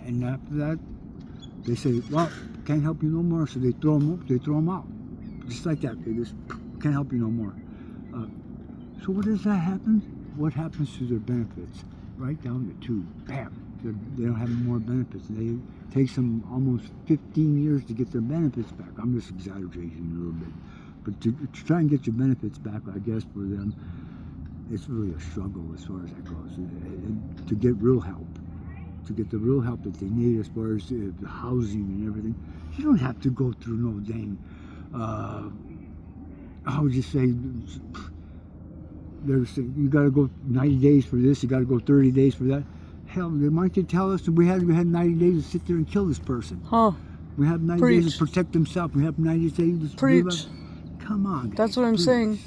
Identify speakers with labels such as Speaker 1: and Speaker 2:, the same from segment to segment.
Speaker 1: And after that, they say, well, can't help you no more, so they throw them out. Just like that, they just can't help you no more. So what does that happen? What happens to their benefits? Right down to 2. Bam! They don't have more benefits. It takes them almost 15 years to get their benefits back. I'm just exaggerating a little bit. But to try and get your benefits back, I guess, for them, it's really a struggle as far as that goes. And to get real help, to get the real help that they need as far as the housing and everything, you don't have to go through no dang, how would you say, you got to go 90 days for this, you got to go 30 days for that. Hell, they might tell us that we had 90 days to sit there and kill this person.
Speaker 2: Huh.
Speaker 1: We have 90 days to protect themselves. We have 90 days to
Speaker 2: Preach.
Speaker 1: Come on, guys.
Speaker 2: That's what I'm saying.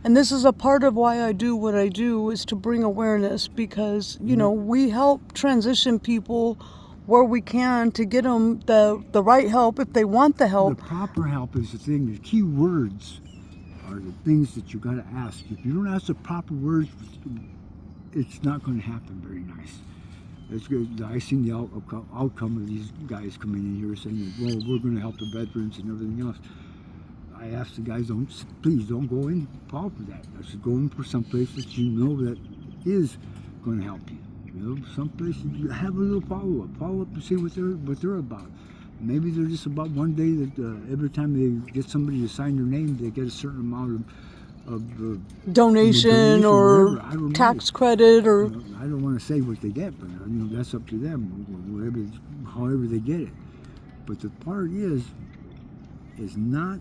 Speaker 2: And this is a part of why I do what I do, is to bring awareness, because, you know, we help transition people where we can to get them the right help if they want the help.
Speaker 1: The proper help is the thing. The key words are the things that you got to ask. If you don't ask the proper words, it's not going to happen very nice. It's good. I seen the outcome of these guys coming in here saying, well, we're going to help the veterans and everything else. I asked the guys, please don't go in fall for that. I should go in for some place that you know that is going to help you. You know, some place you have a little follow up to see what they're about. Maybe they're just about one day that every time they get somebody to sign their name, they get a certain amount of
Speaker 2: donation or tax credit, or
Speaker 1: you know, I don't want to say what they get, but you know, that's up to them, however they get it. But the part is not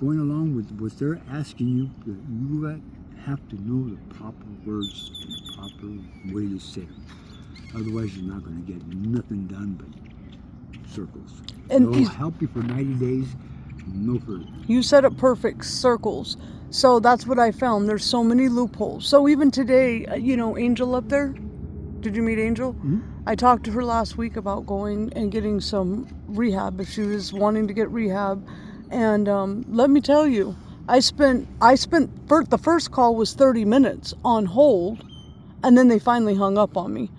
Speaker 1: going along with what they're asking you. That you have to know the proper words and the proper way to say them. Otherwise, you're not going to get nothing done but circles. And they'll help you for 90 days, no further.
Speaker 2: You said it perfect, circles. So that's what I found. There's so many loopholes. So even today, you know, Angel up there, did you meet Angel?
Speaker 1: Mm-hmm.
Speaker 2: I talked to her last week about going and getting some rehab if she was wanting to get rehab. And let me tell you, I spent the first call was 30 minutes on hold, and then they finally hung up on me.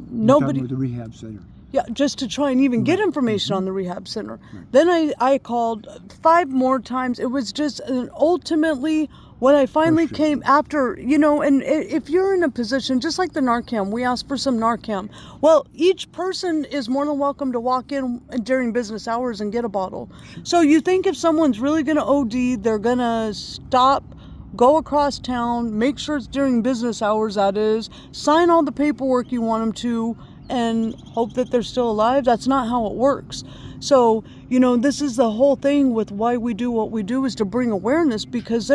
Speaker 2: Nobody.
Speaker 1: With the rehab center.
Speaker 2: Yeah, just to try and even get information on the rehab center. Then I called 5 more times. It was just ultimately when I finally came after, you know, and if you're in a position, just like the Narcan, we asked for some Narcan. Well, each person is more than welcome to walk in during business hours and get a bottle. So you think if someone's really going to OD, they're going to stop, go across town, make sure it's during business hours, that is, sign all the paperwork you want them to, and hope that they're still alive. That's not how it works. So, you know, this is the whole thing with why we do what we do, is to bring awareness, because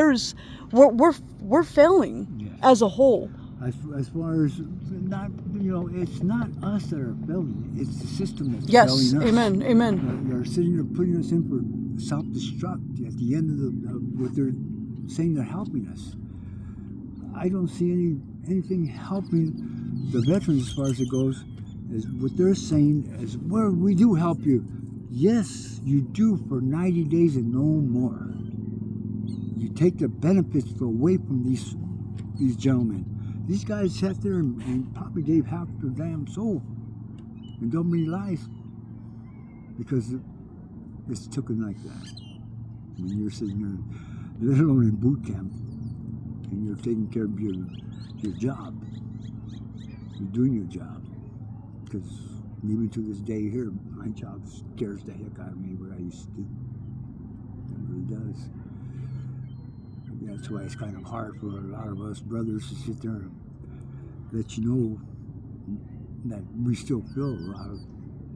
Speaker 2: we're failing as a whole.
Speaker 1: As far as not, you know, it's not us that are failing. It's the system that's
Speaker 2: failing
Speaker 1: us.
Speaker 2: Yes, amen.
Speaker 1: They're sitting there putting us in for self-destruct at the end of what they're saying they're helping us. I don't see anything helping the veterans as far as it goes. Is what they're saying is, well, we do help you. Yes, you do, for 90 days and no more. You take the benefits away from these gentlemen. These guys sat there and probably gave half their damn soul and don't many lives because it's taken like that. When you're sitting there, let alone in boot camp, and you're taking care of your job. You're doing your job. Because even to this day here, my job scares the heck out of me, what I used to do. It really does. That's why it's kind of hard for a lot of us brothers to sit there and let you know that we still feel a lot of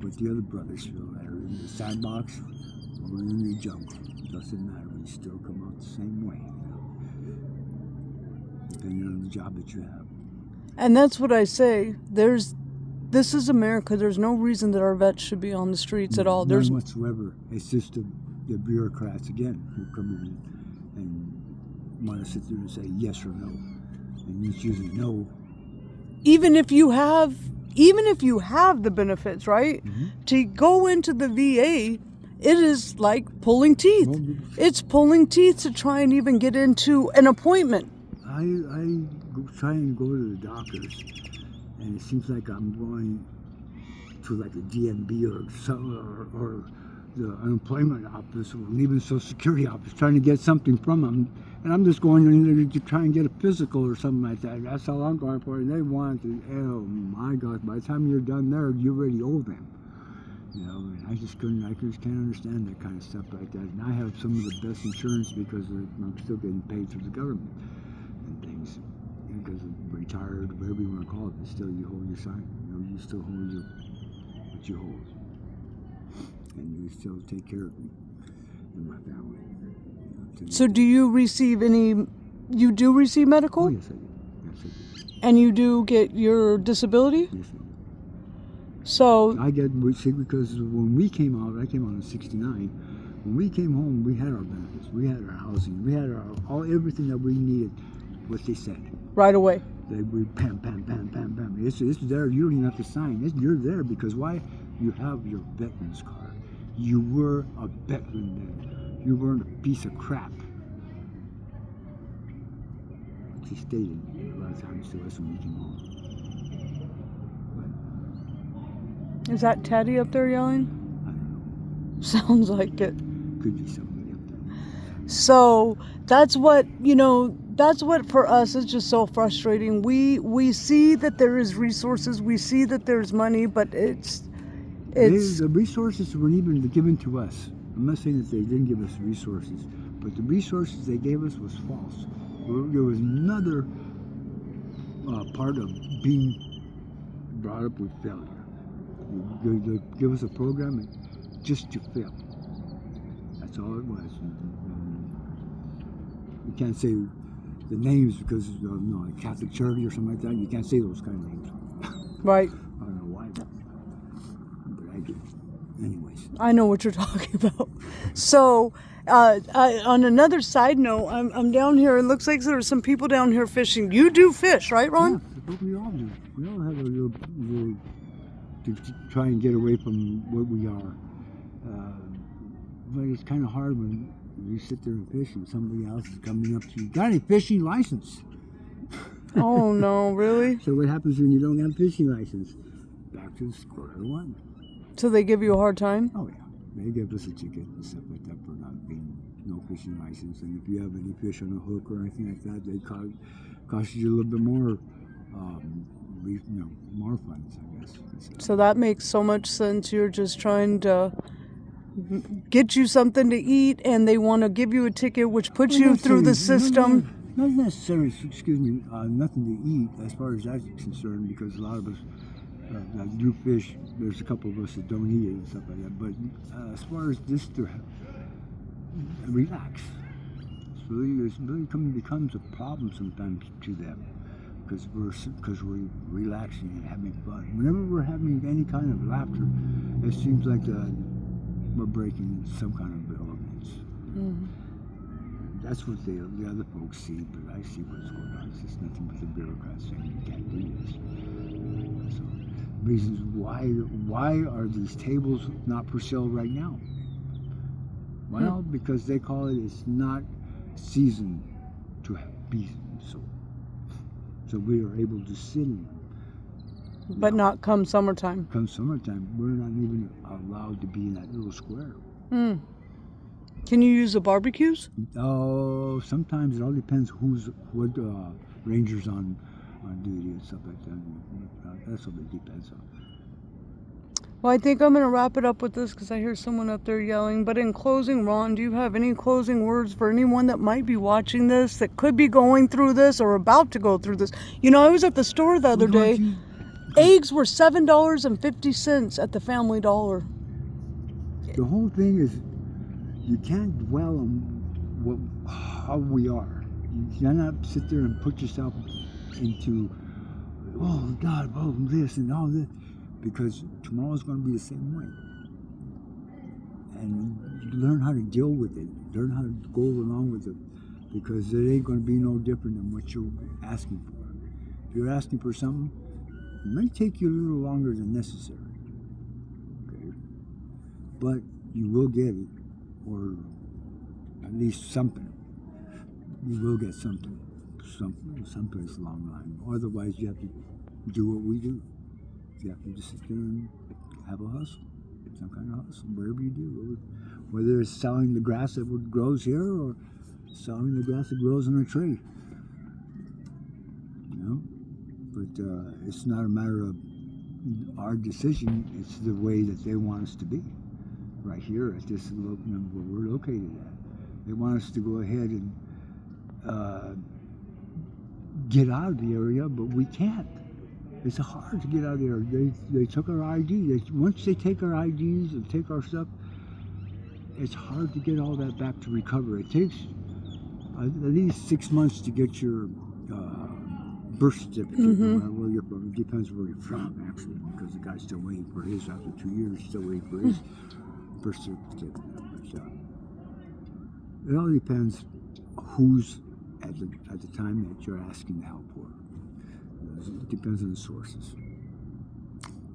Speaker 1: what the other brothers feel, that are in the sandbox or in the jungle. It doesn't matter, we still come out the same way, depending on the job that you have.
Speaker 2: And that's what I say. This is America. There's no reason that our vets should be on the streets at all.
Speaker 1: None whatsoever. It's just the bureaucrats, again, who come in and want to sit there and say yes or no. And it's usually no.
Speaker 2: Even if you have the benefits, right? Mm-hmm. To go into the VA, it is like pulling teeth. It's pulling teeth to try and even get into an appointment.
Speaker 1: I try and go to the doctors. And it seems like I'm going to like a DMB or the unemployment office or even Social Security office trying to get something from them. And I'm just going in there to try and get a physical or something like that. That's all I'm going for. And they want to, oh my gosh, by the time you're done there, you already owe them. You know, and I just can't understand that kind of stuff like that. And I have some of the best insurance because I'm still getting paid through the government and things. And because I'm retired, whatever you want to call it, but still you hold your sign. You know, you still hold what you hold. And you still take care of me and my family. You know,
Speaker 2: So do you receive you do receive medical?
Speaker 1: Oh, yes, I do. Yes, I do.
Speaker 2: And you do get your disability?
Speaker 1: Yes, I do.
Speaker 2: So
Speaker 1: I get, see, because when we came out, I came out in '69. When we came home, we had our benefits, we had our housing, we had everything that we needed. What they said.
Speaker 2: right away.
Speaker 1: We pam, pam, pam, pam, pam. It's there. You don't even have to sign. You're there because why? You have your veteran's card. You were a veteran then. You weren't a piece of crap. She stated a lot of times to us when we came home.
Speaker 2: Is that Teddy up there yelling?
Speaker 1: I don't know.
Speaker 2: Sounds like it.
Speaker 1: Could be somebody up there.
Speaker 2: So that's what, that's what for us is just so frustrating. We see that there is resources, we see that there's money, but it's
Speaker 1: the resources weren't even given to us. I'm not saying that they didn't give us resources, but the resources they gave us was false. There was another part of being brought up with failure. They give us a program just to fail. That's all it was. You can't say the names because like Catholic Charity or something like that. You can't say those kind of names.
Speaker 2: right.
Speaker 1: I don't know why, but I do. Anyways.
Speaker 2: I know what you're talking about. So, on another side note, I'm down here. It looks like there's some people down here fishing. You do fish, right, Ron?
Speaker 1: Yeah, we all do. We all have a little to try and get away from what we are. But it's kind of hard when you sit there and fish and somebody else is coming up to you. Got any fishing license?
Speaker 2: Oh no, really?
Speaker 1: So what happens when you don't have a fishing license? Back to square one.
Speaker 2: So they give you a hard time?
Speaker 1: Oh yeah, they give us a ticket and stuff like that for not being no fishing license. And if you have any fish on a hook or anything like that, they cost you a little bit more, more funds, I guess.
Speaker 2: So that makes so much sense. You're just trying to get you something to eat, and they want to give you a ticket, which puts you through the system.
Speaker 1: Not necessarily, nothing to eat as far as that's concerned, because a lot of us that do fish, there's a couple of us that don't eat it and stuff like that. But as far as this to relax, it really becomes a problem sometimes to them, because we're relaxing and having fun. Whenever we're having any kind of laughter, it seems like we're breaking some kind of elements.
Speaker 2: Mm-hmm.
Speaker 1: That's what the other folks see, but I see what's going on. It's just nothing but the bureaucrats saying you can't do this. So, reasons why are these tables not for sale right now? Well, because they call it's not season to be sold. So we are able to sit in them.
Speaker 2: But not come summertime.
Speaker 1: Come summertime, we're not even allowed to be in that little square.
Speaker 2: Mm. Can you use the barbecues?
Speaker 1: Oh, sometimes it all depends what rangers on duty and stuff like that. That's what it depends on.
Speaker 2: Well, I think I'm going to wrap it up with this because I hear someone up there yelling. But in closing, Ron, do you have any closing words for anyone that might be watching this, that could be going through this or about to go through this? I was at the store the other day. Eggs were $7.50 at the Family Dollar.
Speaker 1: The whole thing is, you can't dwell on how we are. You cannot sit there and put yourself into, oh God, oh this and all this, because tomorrow's going to be the same way. And you learn how to deal with it, learn how to go along with it, because it ain't going to be no different than what you're asking for. If you're asking for something, it may take you a little longer than necessary, okay? But you will get it, or at least something. You will get something, someplace along the line. Otherwise, you have to do what we do. You have to just sit there and have a hustle, some kind of hustle, whatever you do, whether it's selling the grass that grows here or selling the grass that grows on a tree. You know, but it's not a matter of our decision; it's the way that they want us to be. Right here at this, where we're located at, they want us to go ahead and get out of the area, but we can't. It's hard to get out of there. They took our ID. Once they take our IDs and take our stuff, it's hard to get all that back to recover. It takes at least 6 months to get your birth certificate. No matter where you're from. It depends where you're from, actually, because the guy's still waiting for his after 2 years. Still waiting for his birth certificate. So it all depends who's at the time that you're asking help for. It depends on the sources.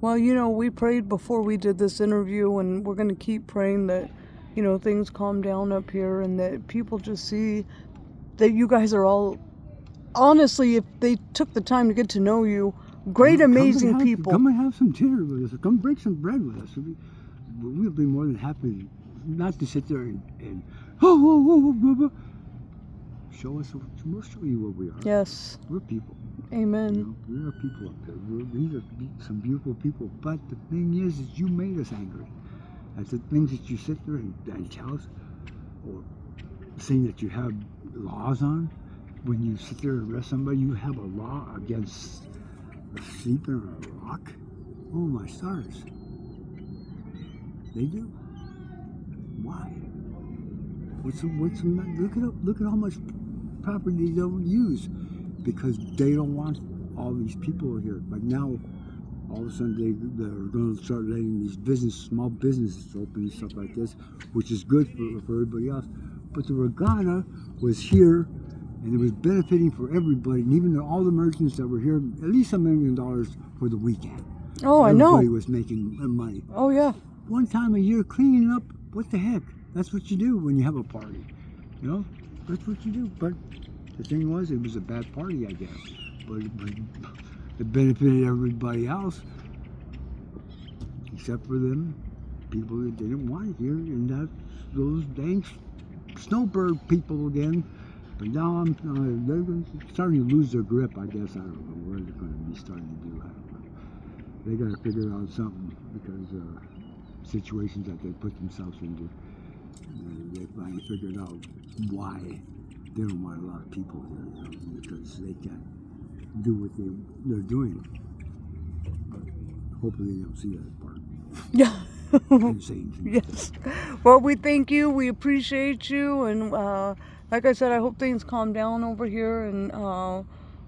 Speaker 2: Well, we prayed before we did this interview, and we're going to keep praying that, things calm down up here and that people just see that you guys are all, honestly, if they took the time to get to know you, great, amazing people.
Speaker 1: Come and have some dinner with us, or come break some bread with us. We'll be more than happy not to sit there and show us. We'll show you what we are.
Speaker 2: Yes.
Speaker 1: We're people.
Speaker 2: Amen.
Speaker 1: We are people up there. These are some beautiful people. But the thing is you made us angry. That's the things that you sit there and tell us, or saying that you have laws on. When you sit there and arrest somebody, you have a law against sleeping on a rock. Oh my stars. They do. Why? Look at how much property they don't use, because they don't want all these people here. But now, all of a sudden, they're going to start letting these small businesses open and stuff like this, which is good for everybody else. But the regatta was here, and it was benefiting for everybody, and even all the merchants that were here, at least $1 million for the weekend.
Speaker 2: Oh, I know.
Speaker 1: Everybody was making money.
Speaker 2: Oh, yeah.
Speaker 1: One time a year cleaning up, what the heck? That's what you do when you have a party. That's what you do. But the thing was, it was a bad party, I guess. But it benefited everybody else, except for them people that didn't want it here, and that's those dang snowbird people again. But now they're starting to lose their grip, I guess. I don't know where they're going to be starting to do. I don't know. They got to figure out something, because situations that they put themselves into, they finally figured out why they don't want a lot of people here, because they can't do what they're doing. But hopefully they don't see that part.
Speaker 2: Yeah.
Speaker 1: Yes.
Speaker 2: Well, we thank you. We appreciate you. And like I said, I hope things calm down over here. And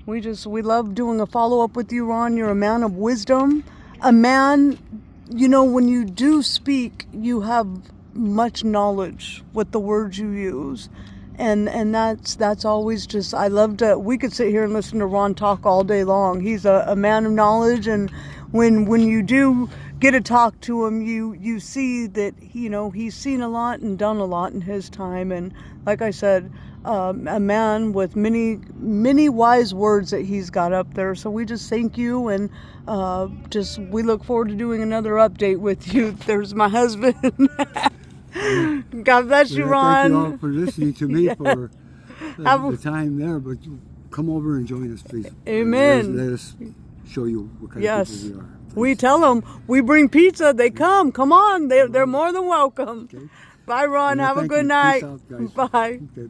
Speaker 2: we love doing a follow-up with you, Ron. You're a man of wisdom. A man, when you do speak, you have much knowledge with the words you use. And that's always just, I love to, we could sit here and listen to Ron talk all day long. He's a man of knowledge, and when you do get to talk to him, you see that, he's seen a lot and done a lot in his time. And like I said, a man with many, many wise words that he's got up there. So we just thank you, and we look forward to doing another update with you. There's my husband. God bless you, Ron.
Speaker 1: Thank you all for listening to me for the time there, but come over and join us, please.
Speaker 2: Amen.
Speaker 1: Let us show you what kind of people we are. Please.
Speaker 2: We tell them, we bring pizza, they come on, they're more than welcome.
Speaker 1: Okay.
Speaker 2: Bye, Ron. Have a good night.
Speaker 1: Peace out, guys.
Speaker 2: Bye.
Speaker 1: Okay.